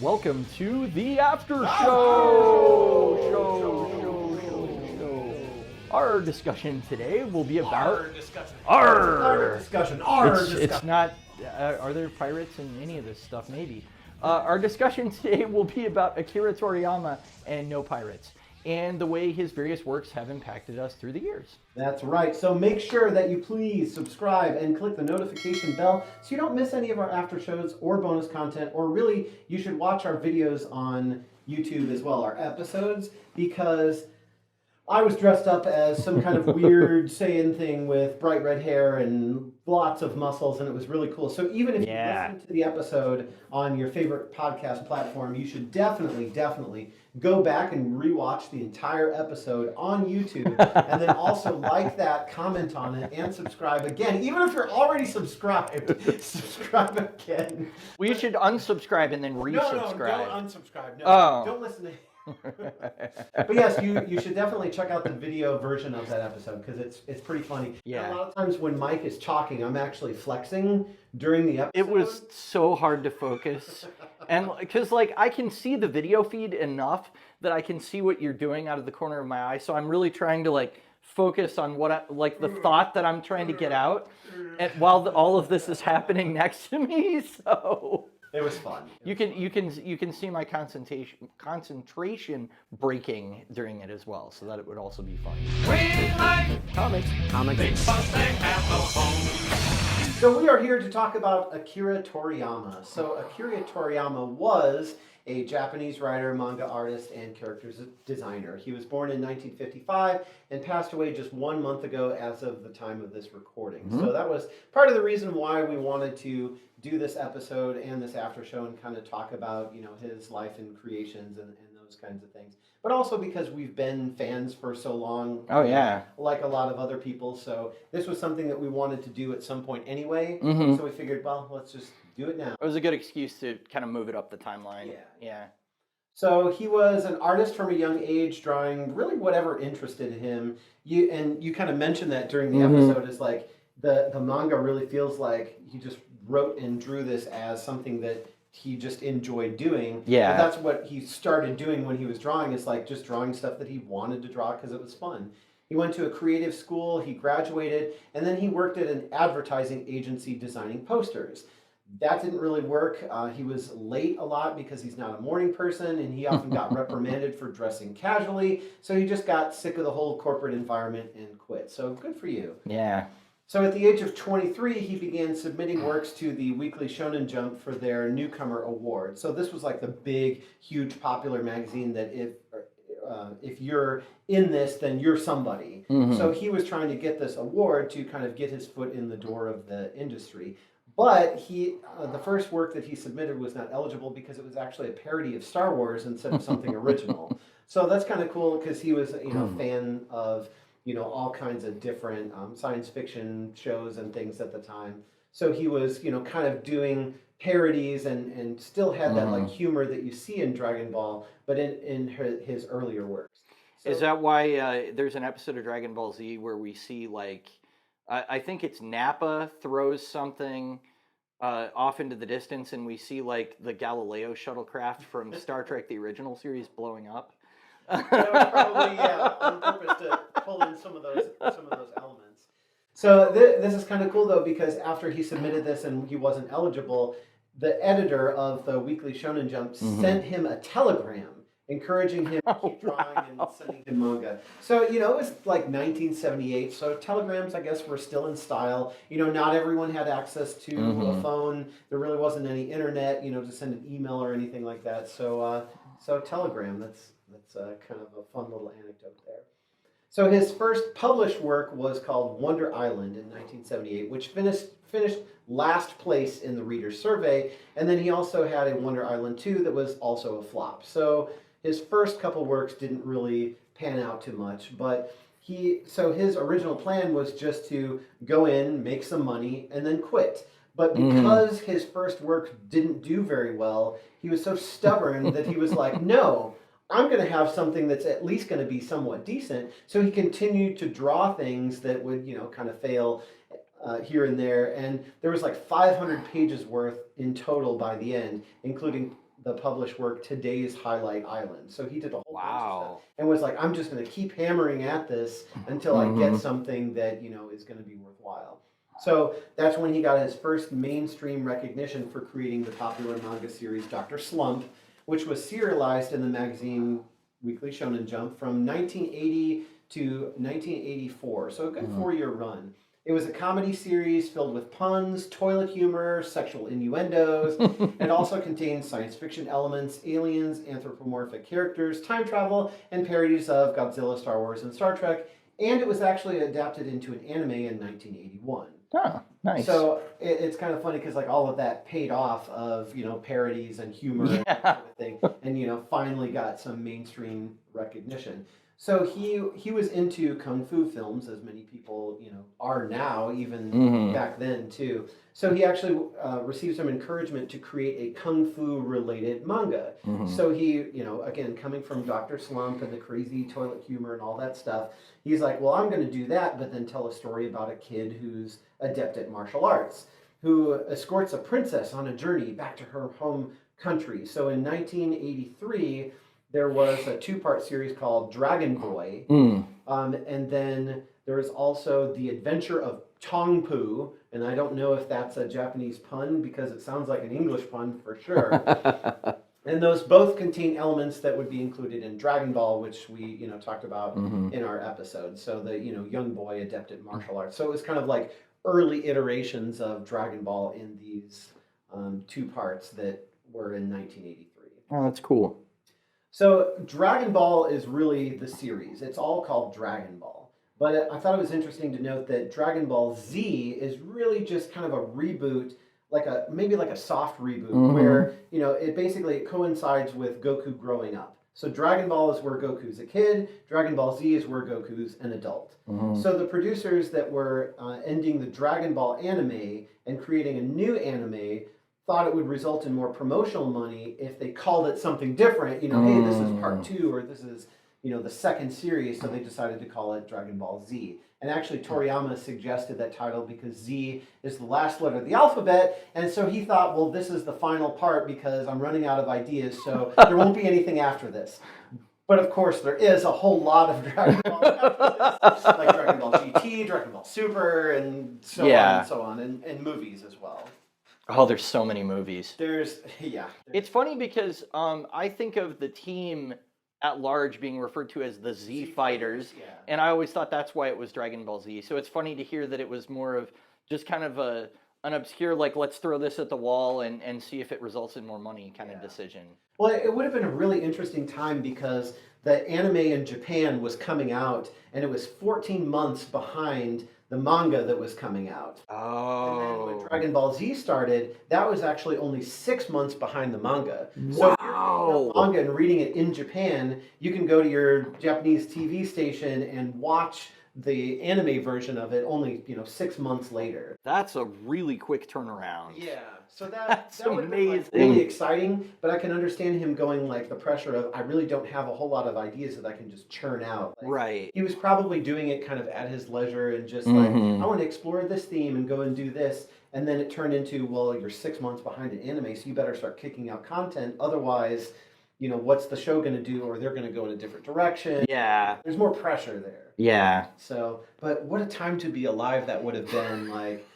welcome to the After Show. Our discussion today will be about Our discussion. It's not. Are there pirates in any of this stuff? Maybe. Our discussion today will be about Akira Toriyama and no pirates, and the way his various works have impacted us through the years. That's right. So make sure that you please subscribe and click the notification bell so you don't miss any of our after shows or bonus content, or really you should watch our videos on YouTube as well, our episodes, because I was dressed up as some kind of weird Saiyan thing with bright red hair and lots of muscles, and it was really cool. So even if you listen to the episode on your favorite podcast platform, you should definitely go back and rewatch the entire episode on YouTube, and then also like that, comment on it, and subscribe again. Even if you're already subscribed, subscribe again. We should unsubscribe and then resubscribe. No, don't unsubscribe. No, don't listen to But yes, you should definitely check out the video version of that episode because it's pretty funny. Yeah. And a lot of times when Mike is talking, I'm actually flexing during the episode. It was so hard to focus, and because I can see the video feed enough that I can see what you're doing out of the corner of my eye. So I'm really trying to focus on what the thought that I'm trying to get out, and while all of this is happening next to me. So. It was fun. You can see my concentration breaking during it as well, so that it would also be fun. We like Comics. because they have no home. So we are here to talk about Akira Toriyama. So Akira Toriyama was a Japanese writer, manga artist, and character designer. He was born in 1955 and passed away just 1 month ago as of the time of this recording. Mm-hmm. So that was part of the reason why we wanted to do this episode and this after show and kind of talk about, his life and creations and those kinds of things. But also because we've been fans for so long. Oh, yeah. Like a lot of other people. So this was something that we wanted to do at some point anyway. Mm-hmm. So we figured, well, let's just do it now. It was a good excuse to kind of move it up the timeline. Yeah. So he was an artist from a young age, drawing really whatever interested him. You kind of mentioned that during the episode, is the manga really feels like he just wrote and drew this as something that he just enjoyed doing. Yeah. But that's what he started doing when he was drawing, is just drawing stuff that he wanted to draw because it was fun. He went to a creative school, he graduated, and then he worked at an advertising agency designing posters. That didn't really work. He was late a lot because he's not a morning person, and he often got reprimanded for dressing casually. So he just got sick of the whole corporate environment and quit. So good for you. Yeah. So at the age of 23, he began submitting works to the Weekly Shonen Jump for their Newcomer Award. So this was the big, huge, popular magazine that if you're in this, then you're somebody. Mm-hmm. So he was trying to get this award to kind of get his foot in the door of the industry. But the first work that he submitted was not eligible because it was actually a parody of Star Wars instead of something original. So that's kind of cool because he was a fan of all kinds of different science fiction shows and things at the time. So he was kind of doing parodies and still had that humor that you see in Dragon Ball, but in his earlier works. So, is that why there's an episode of Dragon Ball Z where we see I think it's Nappa throws something off into the distance, and we see the Galileo shuttlecraft from Star Trek: The Original Series blowing up. That was probably on purpose to pull in some of those elements. So this is kind of cool though, because after he submitted this and he wasn't eligible, the editor of the Weekly Shonen Jump sent him a telegram encouraging him to keep drawing and sending him manga. So, it was 1978, so telegrams, I guess, were still in style. Not everyone had access to a phone. There really wasn't any internet, to send an email or anything like that. So telegram, that's kind of a fun little anecdote there. So his first published work was called Wonder Island in 1978, which finished last place in the reader's survey. And then he also had a Wonder Island 2 that was also a flop. So his first couple works didn't really pan out too much, but his original plan was just to go in, make some money, and then quit. But because his first work didn't do very well, he was so stubborn that he was like, no, I'm going to have something that's at least going to be somewhat decent. So he continued to draw things that would, kind of fail here and there. And there was 500 pages worth in total by the end, including the published work Today's Highlight Island. So he did a whole bunch of Wow. stuff and was like, I'm just going to keep hammering at this until I get something that, is going to be worthwhile. So that's when he got his first mainstream recognition for creating the popular manga series Dr. Slump, which was serialized in the magazine Weekly Shonen Jump from 1980 to 1984. So a good 4-year run. It was a comedy series filled with puns, toilet humor, sexual innuendos. It also contained science fiction elements, aliens, anthropomorphic characters, time travel, and parodies of Godzilla, Star Wars, and Star Trek. And it was actually adapted into an anime in 1981. Oh, nice. So it's kind of funny because like all of that paid off of parodies and humor and that sort of thing, and finally got some mainstream recognition. So he was into kung fu films, as many people are now, even back then too. So he actually received some encouragement to create a kung fu related manga. So he, again, coming from Dr. Slump and the crazy toilet humor and all that stuff, he's like, well, I'm going to do that, but then tell a story about a kid who's adept at martial arts, who escorts a princess on a journey back to her home country. So in 1983, there was a 2-part series called Dragon Boy, and then there was also The Adventure of Tongpu, and I don't know if that's a Japanese pun because it sounds like an English pun for sure. And those both contain elements that would be included in Dragon Ball, which we talked about in our episode. So the young boy adept at martial arts. So it was kind of like early iterations of Dragon Ball in these 2 parts that were in 1983. Oh, that's cool. So Dragon Ball is really the series. It's all called Dragon Ball. But I thought it was interesting to note that Dragon Ball Z is really just kind of a reboot, maybe like a soft reboot, where it coincides with Goku growing up. So Dragon Ball is where Goku's a kid. Dragon Ball Z is where Goku's an adult. So the producers that were ending the Dragon Ball anime and creating a new anime thought it would result in more promotional money if they called it something different. Hey, this is part 2, or this is the second series. So they decided to call it Dragon Ball Z. And actually, Toriyama suggested that title because Z is the last letter of the alphabet. And so he thought, well, this is the final part because I'm running out of ideas, so there won't be anything after this. But of course, there is a whole lot of Dragon Ball after this, like Dragon Ball GT, Dragon Ball Super, and so on and so on, and movies as well. Oh, there's so many movies. It's funny because I think of the team at large being referred to as the Z Fighters, and I always thought that's why it was Dragon Ball Z. So it's funny to hear that it was more of just kind of an obscure, like, let's throw this at the wall and see if it results in more money kind of decision. Well, it would have been a really interesting time because the anime in Japan was coming out, and it was 14 months behind the manga that was coming out. Oh. And then when Dragon Ball Z started, that was actually only 6 months behind the manga. So if you're reading the manga and reading it in Japan, you can go to your Japanese TV station and watch the anime version of it only 6 months later. That's a really quick turnaround. Yeah, so That's that would have been really exciting, but I can understand him going the pressure of, I really don't have a whole lot of ideas that I can just churn out. Right. He was probably doing it kind of at his leisure and just I want to explore this theme and go and do this, and then it turned into, well, you're 6 months behind an anime, so you better start kicking out content, otherwise, what's the show going to do, or they're going to go in a different direction. Yeah. There's more pressure there. Yeah. So, but what a time to be alive that would have been,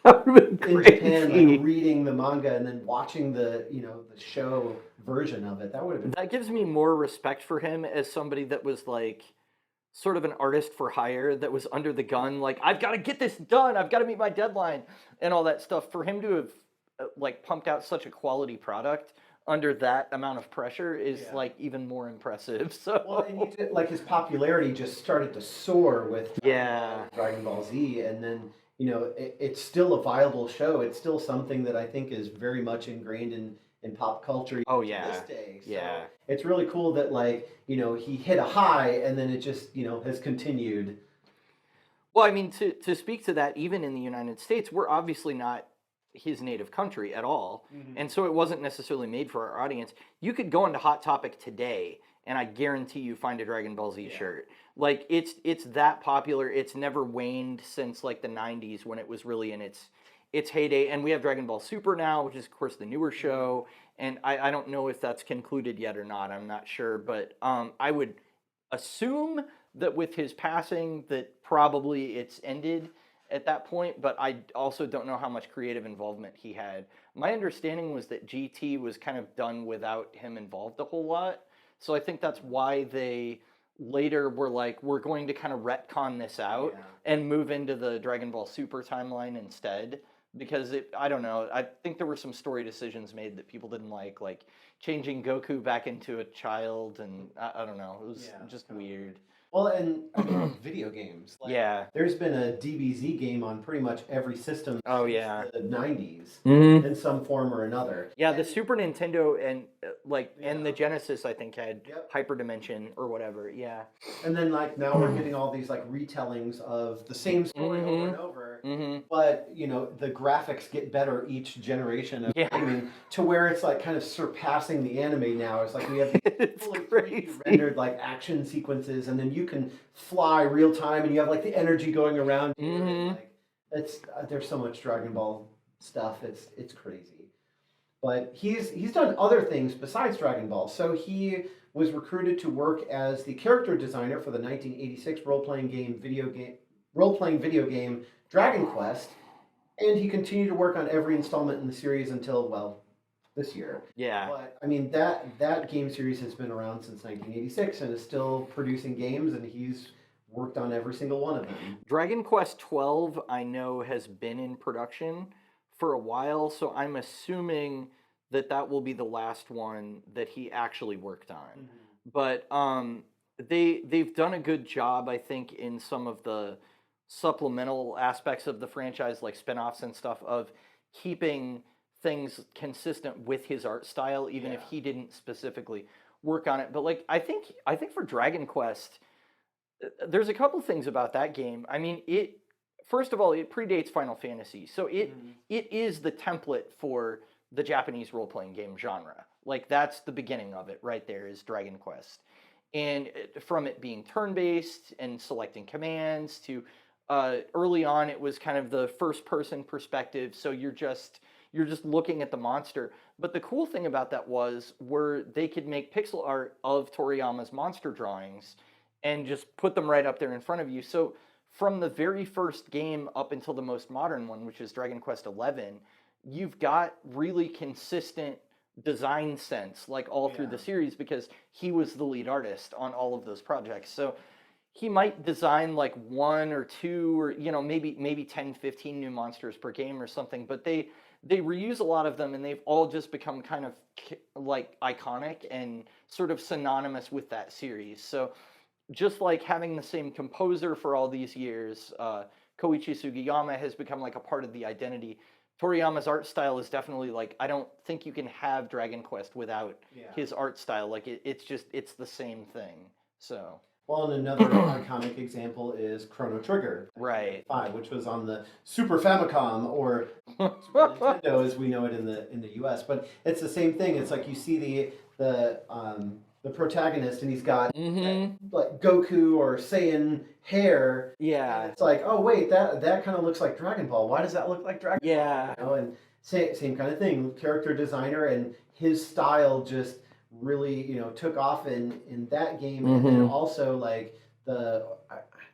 That would have been in crazy. Japan, reading the manga and then watching the the show version of it. That would have been. That gives me more respect for him as somebody that was sort of an artist for hire, that was under the gun, I've got to get this done, I've got to meet my deadline and all that stuff. For him to have pumped out such a quality product under that amount of pressure is even more impressive. So Well, and he did, his popularity just started to soar with Dragon Ball Z, and then it's still a viable show. It's still something that I think is very much ingrained in pop culture to this day. So it's really cool that he hit a high and then it just has continued. Well, I mean, to speak to that, even in the United States, we're obviously not his native country at all, and so it wasn't necessarily made for our audience. You could go into Hot Topic today and I guarantee you find a Dragon Ball Z shirt. It's that popular. It's never waned since the 90s when it was really in its its heyday, and we have Dragon Ball Super now, which is of course the newer show, and I don't know if that's concluded yet or not. I'm not sure, but I would assume that with his passing, that probably it's ended at that point. But I also don't know how much creative involvement he had. My understanding was that GT was kind of done without him involved a whole lot, so I think that's why they later were like, we're going to kind of retcon this out and move into the Dragon Ball Super timeline instead. Because I don't know, I think there were some story decisions made that people didn't like changing Goku back into a child, and I don't know, it was just weird. Well, and I mean, video games. Like, Yeah. there's been a DBZ game on pretty much every system Oh, since yeah. the 90s Mhm. in some form or another. Yeah, the Super Nintendo and and the Genesis, I think, had Yep. Hyperdimension or whatever. Yeah. And then like now we're getting all these like retellings of the same story over and over. Mm-hmm. But you know the graphics get better each generation of Yeah. gaming to where it's like kind of surpassing the anime now. It's like we have It's fully crazy. 3D rendered like action sequences, and then you can fly real time, and you have like the energy going around you. And, Mhm. like it's there's so much Dragon Ball stuff. It's crazy. But he's done other things besides Dragon Ball. So he was recruited to work as the character designer for the 1986 role-playing video game Dragon Quest, and he continued to work on every installment in the series until, well, this year. Yeah. But I mean that game series has been around since 1986 and is still producing games, and he's worked on every single one of them. Dragon Quest 12, I know, has been in production for a while, so I'm assuming that that will be the last one that he actually worked on. But they've done a good job, I think, in some of the supplemental aspects of the franchise, like spin-offs and stuff, of keeping things consistent with his art style, even if he didn't specifically work on it. But like I think for Dragon Quest, there's a couple things about that game. I mean, first of all, it predates Final Fantasy, so it is the template for the Japanese role-playing game genre. Like that's the beginning of it right there, is Dragon Quest. And from it being turn-based and selecting commands to early on it was kind of the first-person perspective, so you're just looking at the monster. But the cool thing about that were they could make pixel art of Toriyama's monster drawings and just put them right up there in front of you. So from the very first game up until the most modern one, which is Dragon Quest XI, you've got really consistent design sense like all through the series, because he was the lead artist on all of those projects. So he might design like one or two or maybe 10, 15 new monsters per game or something, but they reuse a lot of them, and they've all just become kind of like iconic and sort of synonymous with that series. So just like having the same composer for all these years, Koichi Sugiyama has become like a part of the identity. Toriyama's art style is definitely like, I don't think you can have Dragon Quest without his art style. Like it's the same thing. So. Well, and another iconic example is Chrono Trigger, right? 5, which was on the Super Famicom or Super Nintendo as we know it in the U.S. But it's the same thing. It's like you see the protagonist, and he's got like Goku or Saiyan hair. Yeah. And it's like, oh wait, that kind of looks like Dragon Ball. Why does that look like Dragon Ball? You know, and same kind of thing. Character designer, and his style just really took off in that game. And then also like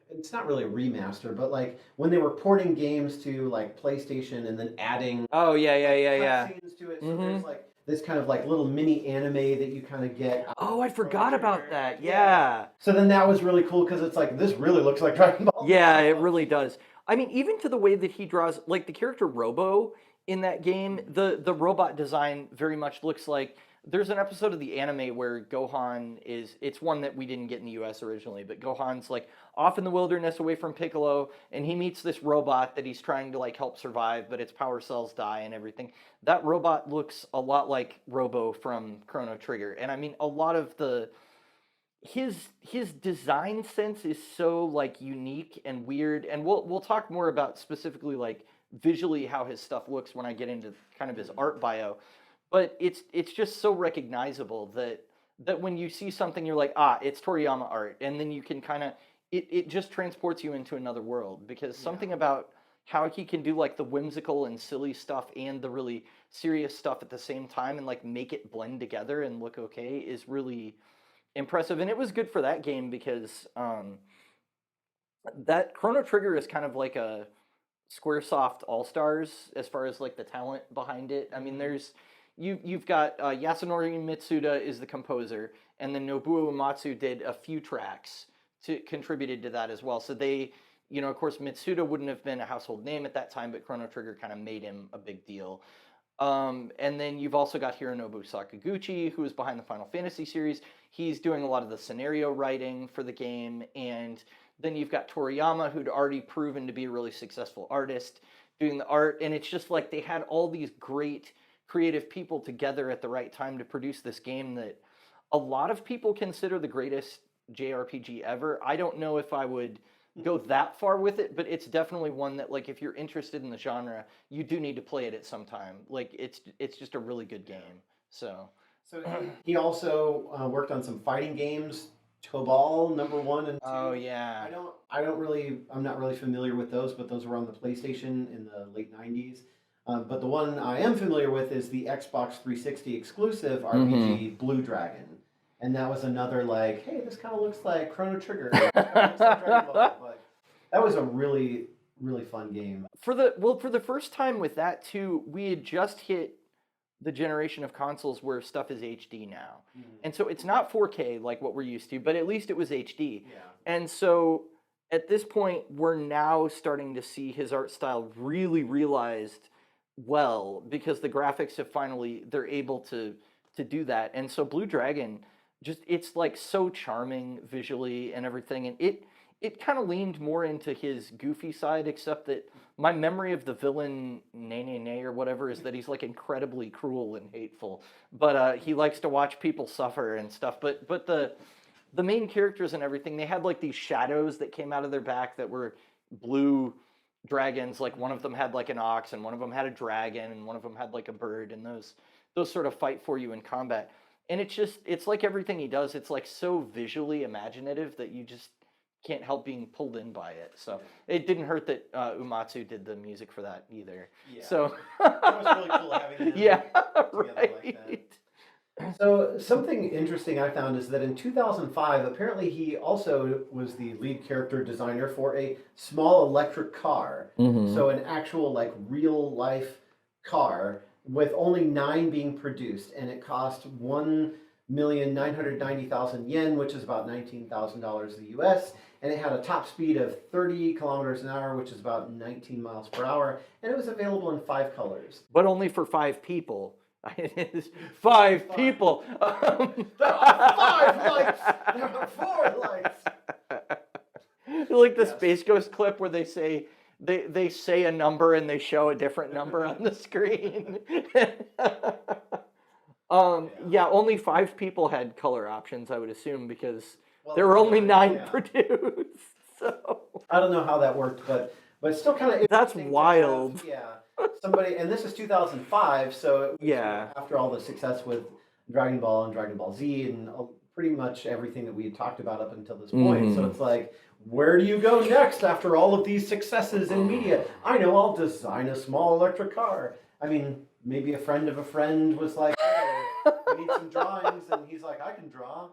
it's not really a remaster, but like when they were porting games to like PlayStation and then adding scenes to it, so there's like this kind of like little mini anime that you kind of get. Oh, I forgot about that. Yeah. So then that was really cool, because it's like, this really looks like Dragon Ball. Yeah, it really does. I mean, even to the way that he draws, like the character Robo in that game, the robot design very much looks like, there's an episode of the anime where Gohan it's one that we didn't get in the US originally, but Gohan's like off in the wilderness away from Piccolo, and he meets this robot that he's trying to like help survive, but its power cells die and everything. That robot looks a lot like Robo from Chrono Trigger. And I mean, a lot of his design sense is so like unique and weird, and we'll talk more about specifically like visually how his stuff looks when I get into kind of his art bio. But it's just so recognizable that when you see something, you're like, it's Toriyama art, and then you can kind of it just transports you into another world, because something about how he can do like the whimsical and silly stuff and the really serious stuff at the same time and like make it blend together and look okay is really impressive. And it was good for that game because that Chrono Trigger is kind of like a Squaresoft All Stars as far as like the talent behind it. I mean, there's you've got Yasunori Mitsuda is the composer, and then Nobuo Uematsu did a few tracks to contributed to that as well. So they, of course, Mitsuda wouldn't have been a household name at that time, but Chrono Trigger kind of made him a big deal. And then you've also got Hironobu Sakaguchi, who is behind the Final Fantasy series. He's doing a lot of the scenario writing for the game, and then you've got Toriyama, who'd already proven to be a really successful artist, doing the art. And it's just like they had all these great creative people together at the right time to produce this game that a lot of people consider the greatest JRPG ever. I don't know if I would go that far with it, but it's definitely one that, like, if you're interested in the genre, you do need to play it at some time. Like, it's just a really good game. So he also worked on some fighting games. Tobal #1 and 2. Oh yeah. I'm not really familiar with those, but those were on the PlayStation in the late 90s. But the one I am familiar with is the Xbox 360 exclusive RPG Blue Dragon. And that was another like, hey, this kind of looks like Chrono Trigger. This kinda looks like Dragon Ball. But that was a really, really fun game. For the first time with that too, we had just hit the generation of consoles where stuff is HD now. And so it's not 4K like what we're used to, but at least it was HD. Yeah. And so at this point, we're now starting to see his art style really realized well, because the graphics have finally, they're able to do that. And so Blue Dragon, just, it's like so charming visually and everything. And it kind of leaned more into his goofy side, except that my memory of the villain Nene or whatever is that he's like incredibly cruel and hateful. But he likes to watch people suffer and stuff. But the main characters and everything, they had like these shadows that came out of their back that were blue dragons. Like one of them had like an ox, and one of them had a dragon, and one of them had like a bird, and those sort of fight for you in combat. And it's like everything he does, it's like so visually imaginative that you just can't help being pulled in by it. So it didn't hurt that Uematsu did the music for that either. Yeah. So that was really cool having him yeah, together right. like that. So something interesting I found is that in 2005, apparently he also was the lead character designer for a small electric car. So an actual like real life car with only 9 being produced, and it cost 1,990,000 yen, which is about $19,000 the US, and it had a top speed of 30 kilometers an hour, which is about 19 miles per hour, and it was available in 5 colors. But only for 5 people. It is 5 people. There are 5 lights! There are 4 lights! Like the Space Ghost clip where they say a number and they show a different number on the screen. Yeah, only 5 people had color options, I would assume, because there were only 9 produced. So I don't know how that worked, but still kind of that's wild. Somebody, and this is 2005, so it was, Yeah. after all the success with Dragon Ball and Dragon Ball Z and pretty much everything that we had talked about up until this point. So it's like, where do you go next after all of these successes in media? I know, I'll design a small electric car. I mean, maybe a friend of a friend was like, hey, we need some drawings, and he's like, I can draw.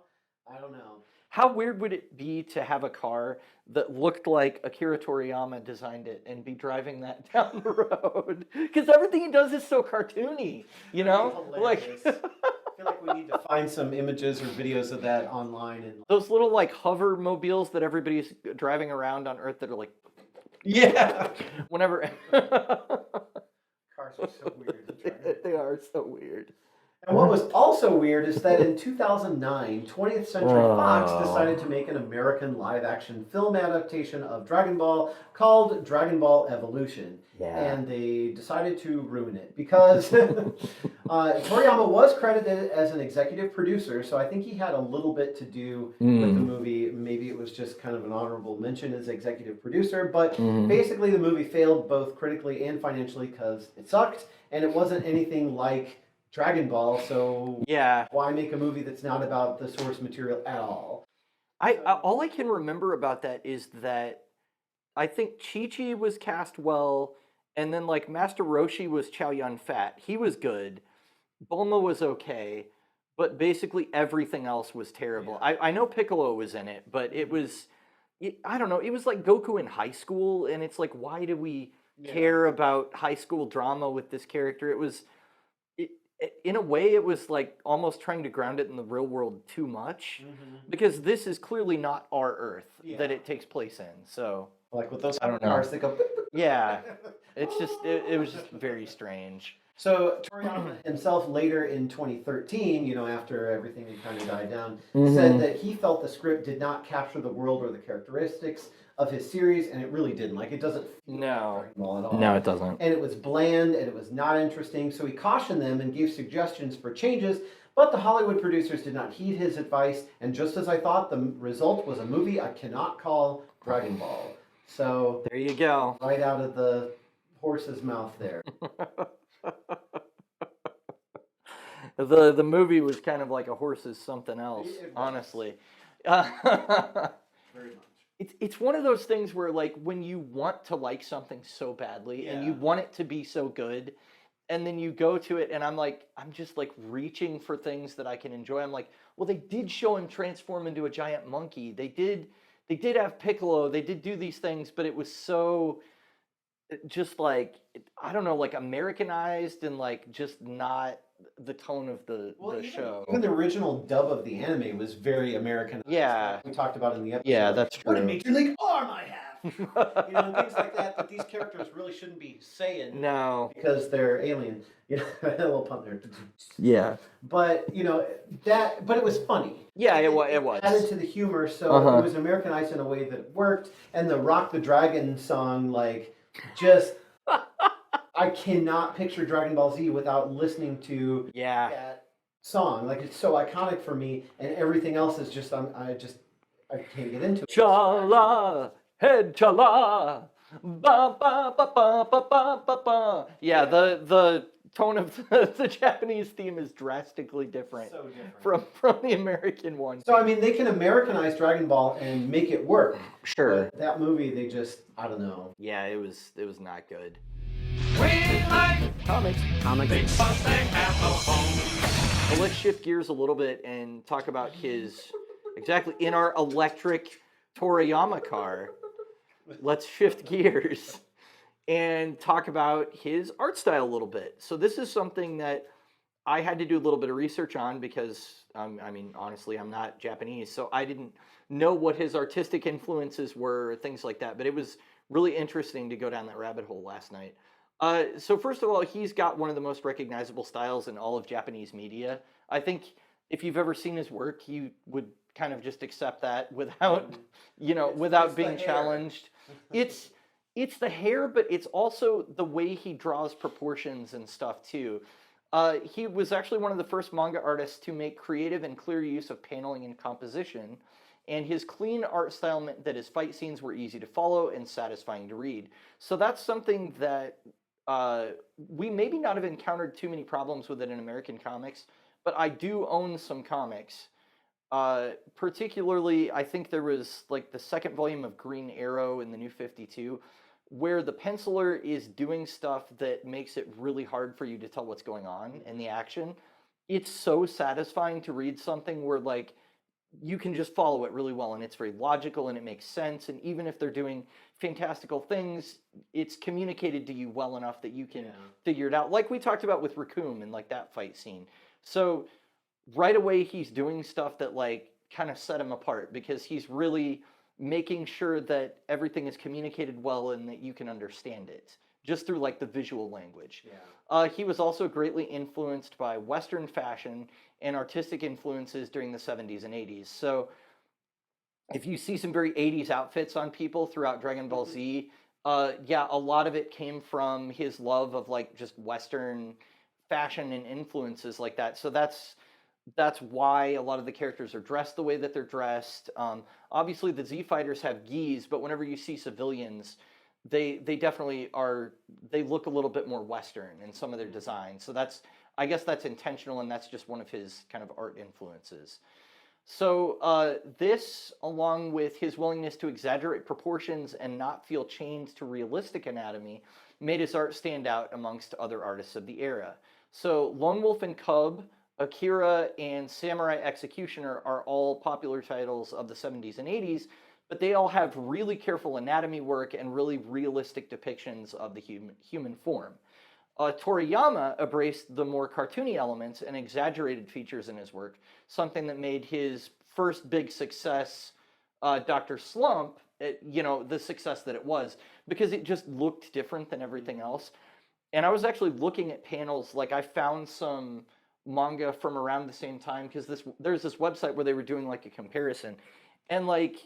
I don't know. How weird would it be to have a car that looked like Akira Toriyama designed it and be driving that down the road? Because everything he does is so cartoony, you know? Like I feel like we need to find some images or videos of that online. And those little like hover mobiles that everybody's driving around on Earth that are like, yeah, whenever. cars are so weird. They are so weird. And what was also weird is that in 2009, 20th Century Fox decided to make an American live-action film adaptation of Dragon Ball called Dragon Ball Evolution. Yeah. And they decided to ruin it because Toriyama was credited as an executive producer, so I think he had a little bit to do with the movie. Maybe it was just kind of an honorable mention as executive producer, but basically the movie failed both critically and financially because it sucked, and it wasn't anything like Dragon Ball, so yeah, why make a movie that's not about the source material at all? All I can remember about that is that I think Chi-Chi was cast well, and then like Master Roshi was Chow Yun-Fat. He was good. Bulma was okay, but basically everything else was terrible. Yeah. I know Piccolo was in it, but it was, I don't know, it was like Goku in high school, and it's like, why do we care about high school drama with this character? It was, in a way, it was like almost trying to ground it in the real world too much, because this is clearly not our Earth that Yeah. it takes place in. So Like with those I don't know. cars, they go. yeah, it's just it was just very strange. So Toriyama himself later in 2013, after everything had kind of died down, Mm-hmm. said that he felt the script did not capture the world or the characteristics of his series, and it really didn't. Like, it doesn't feel like Dragon Ball at all. No, it doesn't. And it was bland, and it was not interesting, so he cautioned them and gave suggestions for changes, but the Hollywood producers did not heed his advice, and just as I thought, the result was a movie I cannot call Dragon Ball. So, There you go. right out of the horse's mouth there. The movie was kind of like a horse's something else, It was. honestly. Very much. It's one of those things where, like, when you want to like something so badly and you Yeah. want it to be so good, and then you go to it, and I'm just like reaching for things that I can enjoy. I'm like, well, they did show him transform into a giant monkey. They did have Piccolo. They did do these things, but it was so just like, I don't know, like Americanized and like just not the tone of the show. Even the original dub of the anime was very Americanized. Yeah. Like we talked about in the episode. Yeah, like, that's what a true. Major League Arm I have. And things like that that these characters really shouldn't be saying No. because they're alien. A little pun there. Yeah. But but it was funny. Yeah, it was. Added to the humor, so Uh-huh. it was Americanized in a way that worked. And the Rock the Dragon song, like, just I cannot picture Dragon Ball Z without listening to Yeah. that song. Like, it's so iconic for me, and everything else is just I can't get into it. Chala, head chala, ba ba ba ba ba ba ba ba. Yeah, the tone of the Japanese theme is drastically different So different. from the American one. So I mean, they can Americanize Dragon Ball and make it work. Sure. But that movie, they just I don't know. Yeah, it was not good. We like Comics. big bus they have no home. Well, let's shift gears a little bit and talk about his exactly in our electric Toriyama car. Let's shift gears and talk about his art style a little bit. So this is something that I had to do a little bit of research on because, I mean, honestly, I'm not Japanese, so I didn't know what his artistic influences were, things like that. But it was really interesting to go down that rabbit hole last night. So first of all, he's got one of the most recognizable styles in all of Japanese media. I think if you've ever seen his work, you would kind of just accept that without, without it's the being hair. challenged. It's the hair, but it's also the way he draws proportions and stuff too. He was actually one of the first manga artists to make creative and clear use of paneling and composition, and his clean art style meant that his fight scenes were easy to follow and satisfying to read. So that's something that we maybe not have encountered too many problems with it in American comics, but I do own some comics. Particularly, I think there was like the second volume of Green Arrow in the New 52, where the penciler is doing stuff that makes it really hard for you to tell what's going on in the action. It's so satisfying to read something where like you can just follow it really well and it's very logical and it makes sense. And even if they're doing fantastical things, it's communicated to you well enough that you can figure it out. Like we talked about with Raccoon and like that fight scene. So right away he's doing stuff that like kind of set him apart because he's really making sure that everything is communicated well and that you can understand it just through like the visual language. He was also greatly influenced by Western fashion and artistic influences during the 70s and 80s. So if you see some very 80s outfits on people throughout Dragon Ball Z, a lot of it came from his love of like just Western fashion and influences like that. So that's why a lot of the characters are dressed the way that they're dressed. Obviously, the Z Fighters have gis, but whenever you see civilians, they definitely are. They look a little bit more Western in some of their designs. So I guess that's intentional, and that's just one of his kind of art influences. So this, along with his willingness to exaggerate proportions and not feel chained to realistic anatomy, made his art stand out amongst other artists of the era. So Lone Wolf and Cub, Akira, and Samurai Executioner are all popular titles of the 70s and 80s, but they all have really careful anatomy work and really realistic depictions of the human form. Toriyama embraced the more cartoony elements and exaggerated features in his work, something that made his first big success, Dr. Slump, the success that it was, because it just looked different than everything else. And I was actually looking at panels, like I found some manga from around the same time, because there's this website where they were doing like a comparison. And like,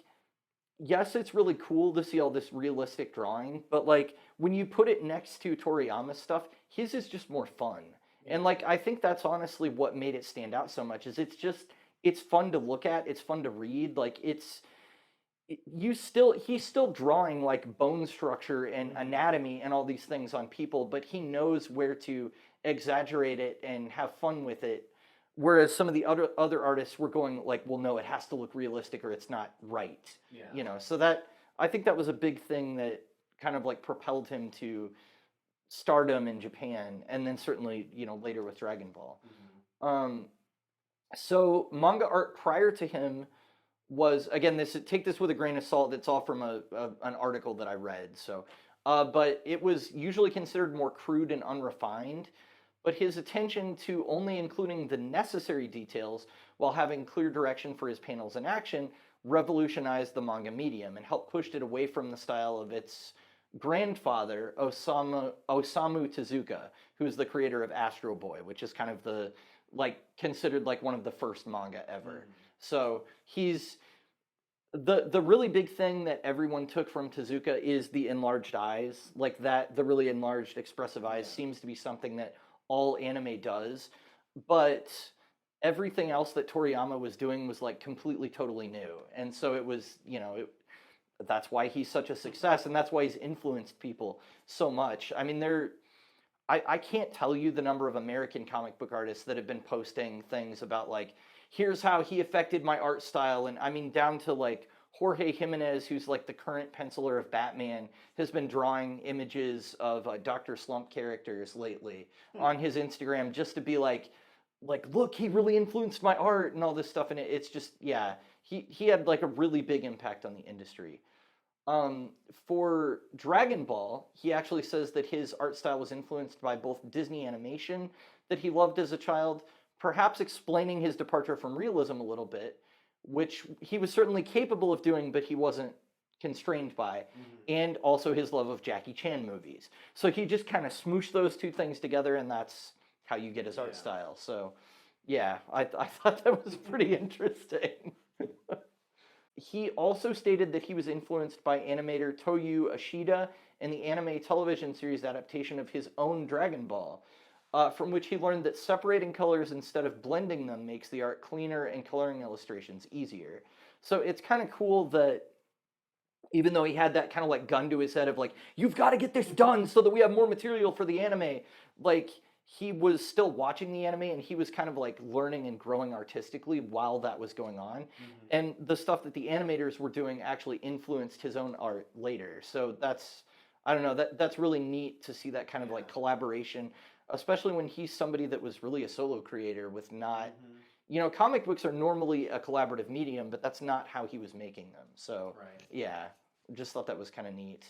yes, it's really cool to see all this realistic drawing, but like when you put it next to Toriyama's stuff, his is just more fun. And like I think that's honestly what made it stand out so much is it's fun to look at, it's fun to read, like he's still drawing like bone structure and anatomy and all these things on people, but he knows where to exaggerate it and have fun with it. Whereas some of the other artists were going like, well, no, it has to look realistic or it's not right. Yeah. So that I think that was a big thing that kind of like propelled him to stardom in Japan, and then certainly later with Dragon Ball. Um, so manga art prior to him was, again, take this with a grain of salt. It's all from an article that I read. So, but it was usually considered more crude and unrefined. But his attention to only including the necessary details while having clear direction for his panels in action revolutionized the manga medium and helped push it away from the style of its grandfather, Osamu Tezuka, who's the creator of Astro Boy, which is kind of considered like one of the first manga ever. So he's the really big thing that everyone took from Tezuka is the enlarged eyes. Like that, the really enlarged expressive eyes seems to be something that all anime does, but everything else that Toriyama was doing was like completely totally new. And so it was, that's why he's such a success, and that's why he's influenced people so much. I mean, I can't tell you the number of American comic book artists that have been posting things about like, here's how he affected my art style. And I mean, down to like Jorge Jimenez, who's like the current penciler of Batman, has been drawing images of Dr. Slump characters lately on his Instagram just to be like, look, he really influenced my art and all this stuff. And it's just, yeah, he had like a really big impact on the industry. For Dragon Ball, he actually says that his art style was influenced by both Disney animation that he loved as a child, perhaps explaining his departure from realism a little bit, which he was certainly capable of doing, but he wasn't constrained by, and also his love of Jackie Chan movies. So he just kind of smooshed those two things together, and that's how you get his art style. So, yeah, I thought that was pretty interesting. He also stated that he was influenced by animator Toyo Ashida and the anime television series adaptation of his own Dragon Ball, from which he learned that separating colors instead of blending them makes the art cleaner and coloring illustrations easier. So it's kind of cool that even though he had that kind of like gun to his head of like, you've got to get this done so that we have more material for the anime, like he was still watching the anime and he was kind of like learning and growing artistically while that was going on. And the stuff that the animators were doing actually influenced his own art later. So that's, I don't know, that's really neat to see that kind of like collaboration, especially when he's somebody that was really a solo creator with not, comic books are normally a collaborative medium, but that's not how he was making them. So yeah, just thought that was kind of neat.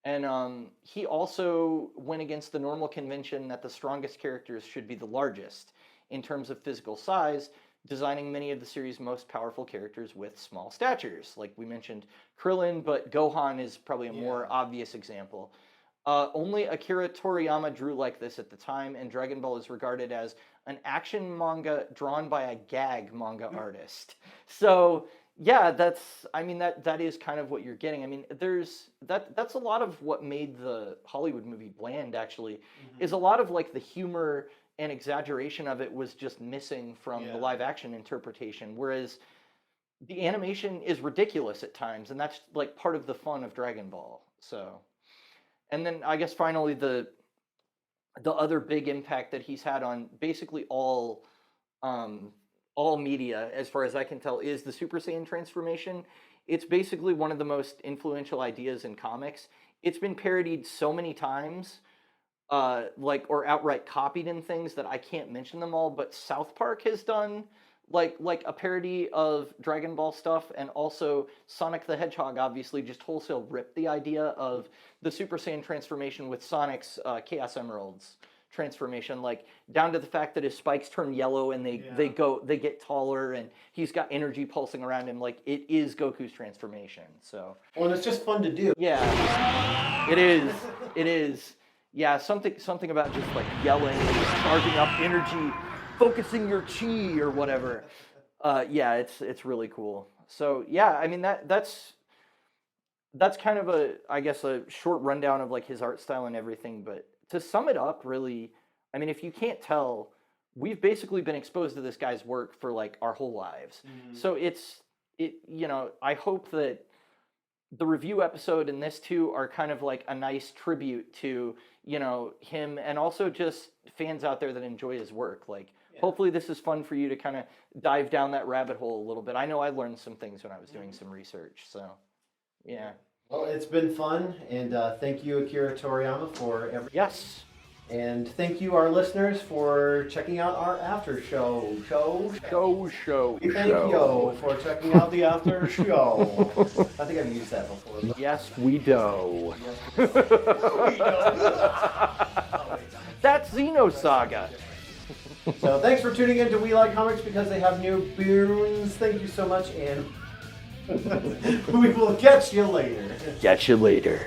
And he also went against the normal convention that the strongest characters should be the largest in terms of physical size, designing many of the series' most powerful characters with small statures. Like we mentioned Krillin, but Gohan is probably a more obvious example. Only Akira Toriyama drew like this at the time, and Dragon Ball is regarded as an action manga drawn by a gag manga artist. So yeah, that is kind of what you're getting. I mean, that's a lot of what made the Hollywood movie bland, actually, is a lot of like the humor and exaggeration of it was just missing from the live action interpretation, whereas the animation is ridiculous at times, and that's like part of the fun of Dragon Ball. So, and then I guess finally the other big impact that he's had on basically all all media, as far as I can tell, is the Super Saiyan transformation. It's basically one of the most influential ideas in comics. It's been parodied so many times, or outright copied in things that I can't mention them all. But South Park has done like a parody of Dragon Ball stuff, and also Sonic the Hedgehog obviously just wholesale ripped the idea of the Super Saiyan transformation with Sonic's Chaos Emeralds transformation, like down to the fact that his spikes turn yellow and they get taller, and he's got energy pulsing around him. Like, it is Goku's transformation. So Well, and it's just fun to do. yeah, it is. Yeah, something about just like yelling and charging up energy, focusing your chi or whatever. Yeah, it's really cool. So yeah, I mean that's kind of a short rundown of like his art style and everything. But to sum it up, really, I mean, if you can't tell, we've basically been exposed to this guy's work for like our whole lives. So I hope that the review episode and this too are kind of like a nice tribute to, him, and also just fans out there that enjoy his work. Like, hopefully this is fun for you to kind of dive down that rabbit hole a little bit. I know I learned some things when I was doing some research, so yeah. Well, it's been fun, and thank you, Akira Toriyama, for everything. Yes. And thank you, our listeners, for checking out our after show. We thank you for checking out the after show. I think I've used that before. Yes, we do. That's Xenosaga. So thanks for tuning in to We Like Comics because they have new boons. Thank you so much, and we will catch you later. Catch you later.